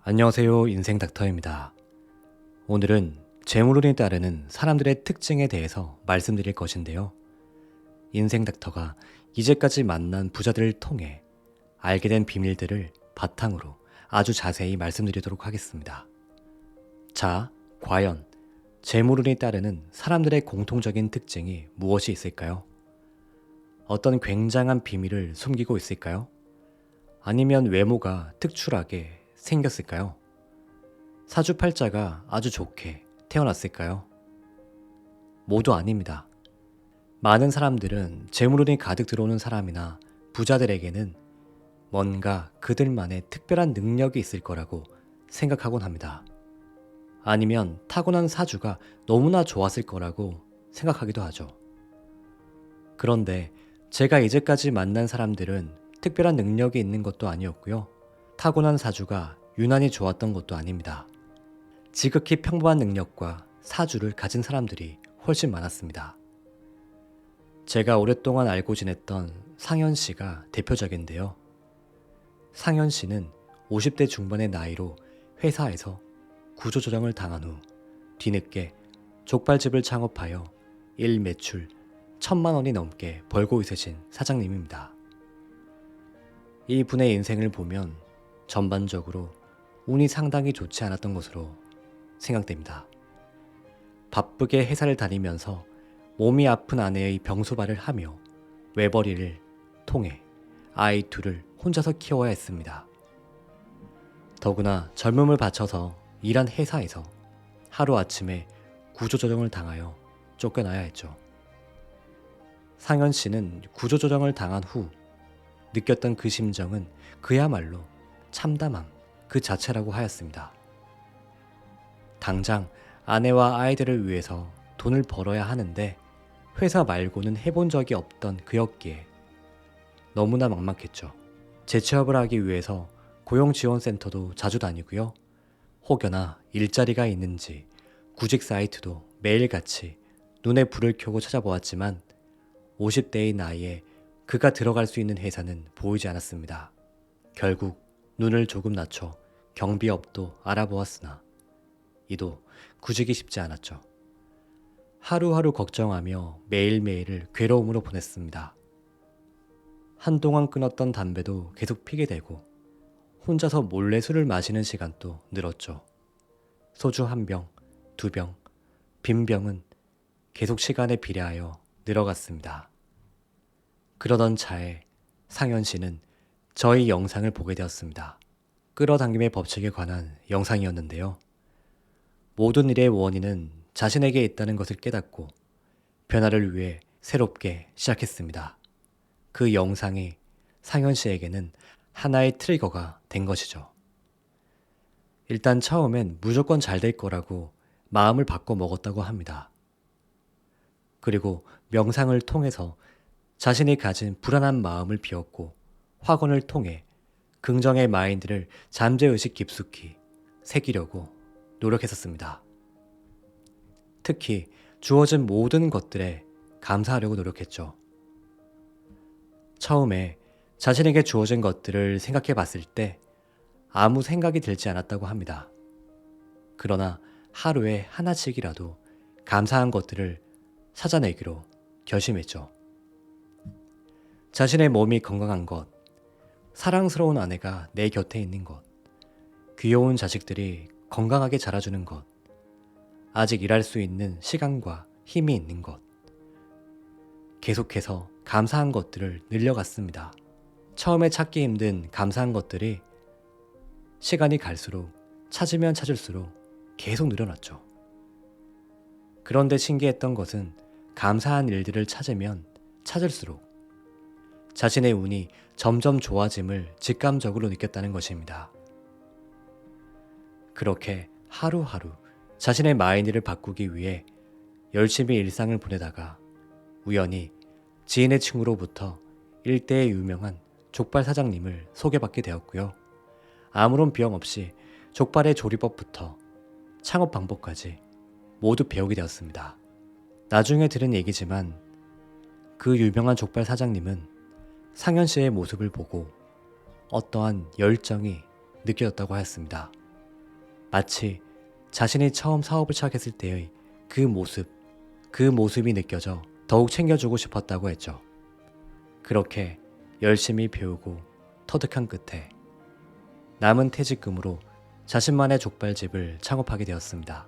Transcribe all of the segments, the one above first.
안녕하세요. 인생 닥터입니다. 오늘은 재물운이 따르는 사람들의 특징에 대해서 말씀드릴 것인데요. 인생 닥터가 이제까지 만난 부자들을 통해 알게 된 비밀들을 바탕으로 아주 자세히 말씀드리도록 하겠습니다. 자, 과연 재물운이 따르는 사람들의 공통적인 특징이 무엇이 있을까요? 어떤 굉장한 비밀을 숨기고 있을까요? 아니면 외모가 특출하게 생겼을까요? 사주팔자가 아주 좋게 태어났을까요? 모두 아닙니다. 많은 사람들은 재물운이 가득 들어오는 사람이나 부자들에게는 뭔가 그들만의 특별한 능력이 있을 거라고 생각하곤 합니다. 아니면 타고난 사주가 너무나 좋았을 거라고 생각하기도 하죠. 그런데 제가 이제까지 만난 사람들은 특별한 능력이 있는 것도 아니었고요. 타고난 사주가 유난히 좋았던 것도 아닙니다. 지극히 평범한 능력과 사주를 가진 사람들이 훨씬 많았습니다. 제가 오랫동안 알고 지냈던 상현 씨가 대표적인데요. 상현 씨는 50대 중반의 나이로 회사에서 구조조정을 당한 후 뒤늦게 족발집을 창업하여 일 매출 1,000만 원이 넘게 벌고 있으신 사장님입니다. 이 분의 인생을 보면 전반적으로 운이 상당히 좋지 않았던 것으로 생각됩니다. 바쁘게 회사를 다니면서 몸이 아픈 아내의 병소발을 하며 외벌이를 통해 아이 둘을 혼자서 키워야 했습니다. 더구나 젊음을 바쳐서 일한 회사에서 하루아침에 구조조정을 당하여 쫓겨나야 했죠. 상현 씨는 구조조정을 당한 후 느꼈던 그 심정은 그야말로 참담함 그 자체라고 하였습니다. 당장 아내와 아이들을 위해서 돈을 벌어야 하는데 회사 말고는 해본 적이 없던 그였기에 너무나 막막했죠. 재취업을 하기 위해서 고용지원센터도 자주 다니고요. 혹여나 일자리가 있는지 구직 사이트도 매일같이 눈에 불을 켜고 찾아보았지만 50대의 나이에 그가 들어갈 수 있는 회사는 보이지 않았습니다. 결국 눈을 조금 낮춰 경비업도 알아보았으나 이도 구직이 쉽지 않았죠. 하루하루 걱정하며 매일매일을 괴로움으로 보냈습니다. 한동안 끊었던 담배도 계속 피게 되고 혼자서 몰래 술을 마시는 시간도 늘었죠. 소주 한 병, 두 병, 빈 병은 계속 시간에 비례하여 늘어갔습니다. 그러던 차에 상현 씨는 저희 영상을 보게 되었습니다. 끌어당김의 법칙에 관한 영상이었는데요. 모든 일의 원인은 자신에게 있다는 것을 깨닫고 변화를 위해 새롭게 시작했습니다. 그 영상이 상현 씨에게는 하나의 트리거가 된 것이죠. 일단 처음엔 무조건 잘 될 거라고 마음을 바꿔 먹었다고 합니다. 그리고 명상을 통해서 자신이 가진 불안한 마음을 비웠고 확언을 통해 긍정의 마인드를 잠재의식 깊숙이 새기려고 노력했었습니다. 특히 주어진 모든 것들에 감사하려고 노력했죠. 처음에 자신에게 주어진 것들을 생각해 봤을 때 아무 생각이 들지 않았다고 합니다. 그러나 하루에 하나씩이라도 감사한 것들을 찾아내기로 결심했죠. 자신의 몸이 건강한 것, 사랑스러운 아내가 내 곁에 있는 것, 귀여운 자식들이 건강하게 자라주는 것, 아직 일할 수 있는 시간과 힘이 있는 것. 계속해서 감사한 것들을 늘려갔습니다. 처음에 찾기 힘든 감사한 것들이 시간이 갈수록 찾으면 찾을수록 계속 늘어났죠. 그런데 신기했던 것은 감사한 일들을 찾으면 찾을수록 자신의 운이 점점 좋아짐을 직감적으로 느꼈다는 것입니다. 그렇게 하루하루 자신의 마인드를 바꾸기 위해 열심히 일상을 보내다가 우연히 지인의 친구로부터 일대의 유명한 족발 사장님을 소개받게 되었고요. 아무런 비용 없이 족발의 조리법부터 창업 방법까지 모두 배우게 되었습니다. 나중에 들은 얘기지만 그 유명한 족발 사장님은 상현 씨의 모습을 보고 어떠한 열정이 느껴졌다고 하였습니다. 마치 자신이 처음 사업을 시작했을 때의 그 모습이 느껴져 더욱 챙겨주고 싶었다고 했죠. 그렇게 열심히 배우고 터득한 끝에 남은 퇴직금으로 자신만의 족발집을 창업하게 되었습니다.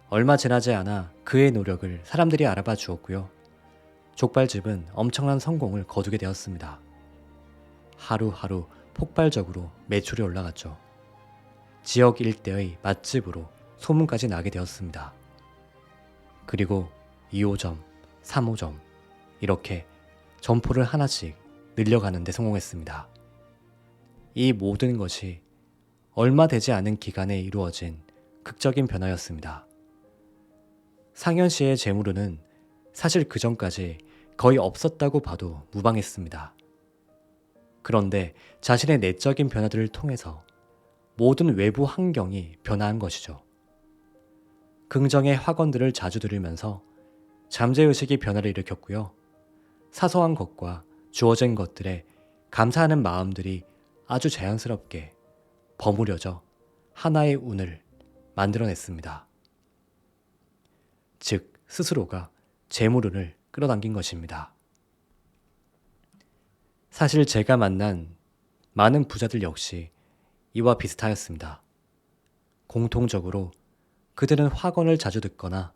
얼마 지나지 않아 그의 노력을 사람들이 알아봐 주었고요. 족발집은 엄청난 성공을 거두게 되었습니다. 하루하루 폭발적으로 매출이 올라갔죠. 지역 일대의 맛집으로 소문까지 나게 되었습니다. 그리고 2호점, 3호점 이렇게 점포를 하나씩 늘려가는 데 성공했습니다. 이 모든 것이 얼마 되지 않은 기간에 이루어진 극적인 변화였습니다. 상현 씨의 재물운은 사실 그 전까지 거의 없었다고 봐도 무방했습니다. 그런데 자신의 내적인 변화들을 통해서 모든 외부 환경이 변화한 것이죠. 긍정의 확언들을 자주 들으면서 잠재의식이 변화를 일으켰고요. 사소한 것과 주어진 것들에 감사하는 마음들이 아주 자연스럽게 버무려져 하나의 운을 만들어냈습니다. 즉, 스스로가 재물운을 끌어당긴 것입니다. 사실 제가 만난 많은 부자들 역시 이와 비슷하였습니다. 공통적으로 그들은 확언을 자주 듣거나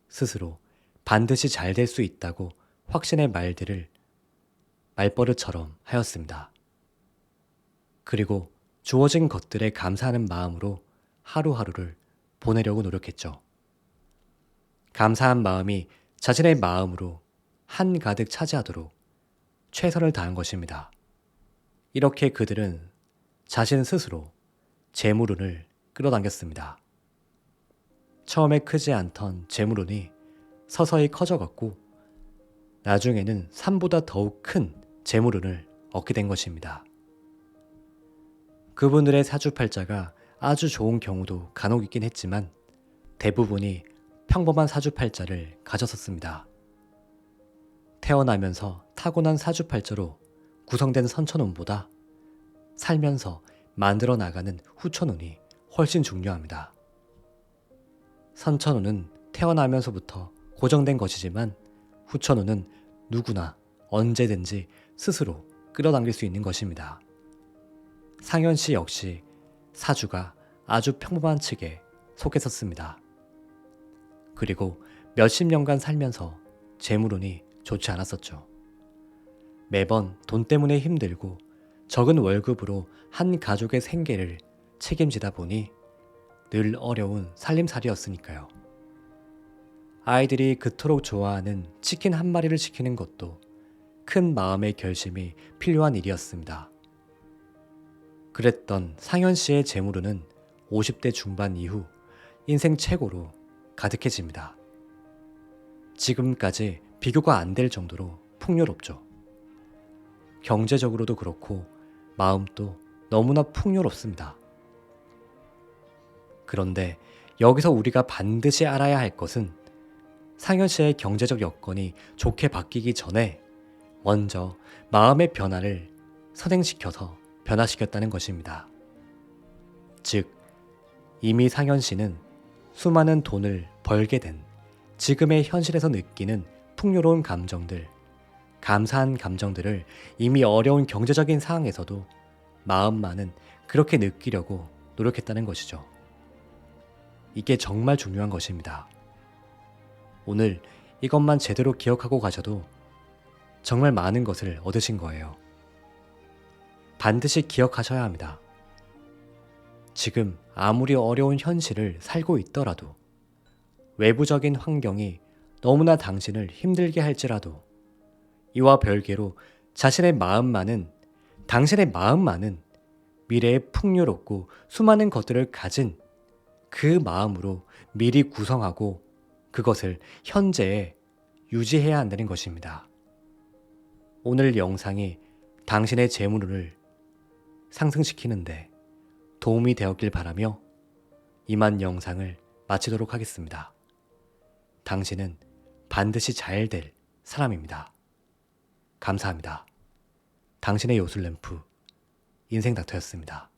스스로 반드시 잘 될 수 있다고 확신의 말들을 말버릇처럼 하였습니다. 그리고 주어진 것들에 감사하는 마음으로 하루하루를 보내려고 노력했죠. 감사한 마음이 자신의 마음으로 한가득 차지하도록 최선을 다한 것입니다. 이렇게 그들은 자신 스스로 재물운을 끌어당겼습니다. 처음에 크지 않던 재물운이 서서히 커져갔고 나중에는 산보다 더욱 큰 재물운을 얻게 된 것입니다. 그분들의 사주팔자가 아주 좋은 경우도 간혹 있긴 했지만 대부분이 평범한 사주팔자를 가졌었습니다. 태어나면서 타고난 사주팔자로 구성된 선천운보다 살면서 만들어 나가는 후천운이 훨씬 중요합니다. 선천운은 태어나면서부터 고정된 것이지만 후천운은 누구나 언제든지 스스로 끌어당길 수 있는 것입니다. 상현 씨 역시 사주가 아주 평범한 측에 속했었습니다. 그리고 몇십 년간 살면서 재물운이 좋지 않았었죠. 매번 돈 때문에 힘들고 적은 월급으로 한 가족의 생계를 책임지다 보니 늘 어려운 살림살이였으니까요. 아이들이 그토록 좋아하는 치킨 한 마리를 시키는 것도 큰 마음의 결심이 필요한 일이었습니다. 그랬던 상현 씨의 재물운은 50대 중반 이후 인생 최고로 가득해집니다. 지금까지 비교가 안 될 정도로 풍요롭죠. 경제적으로도 그렇고 마음도 너무나 풍요롭습니다. 그런데 여기서 우리가 반드시 알아야 할 것은 상현 씨의 경제적 여건이 좋게 바뀌기 전에 먼저 마음의 변화를 선행시켜서 변화시켰다는 것입니다. 즉, 이미 상현 씨는 수많은 돈을 벌게 된 지금의 현실에서 느끼는 풍요로운 감정들, 감사한 감정들을 이미 어려운 경제적인 상황에서도 마음만은 그렇게 느끼려고 노력했다는 것이죠. 이게 정말 중요한 것입니다. 오늘 이것만 제대로 기억하고 가셔도 정말 많은 것을 얻으신 거예요. 반드시 기억하셔야 합니다. 지금 아무리 어려운 현실을 살고 있더라도 외부적인 환경이 너무나 당신을 힘들게 할지라도 이와 별개로 당신의 마음만은 미래에 풍요롭고 수많은 것들을 가진 그 마음으로 미리 구성하고 그것을 현재에 유지해야 한다는 것입니다. 오늘 영상이 당신의 재물운을 상승시키는데 도움이 되었길 바라며 이만 영상을 마치도록 하겠습니다. 당신은 반드시 잘 될 사람입니다. 감사합니다. 당신의 요술램프 인생닥터였습니다.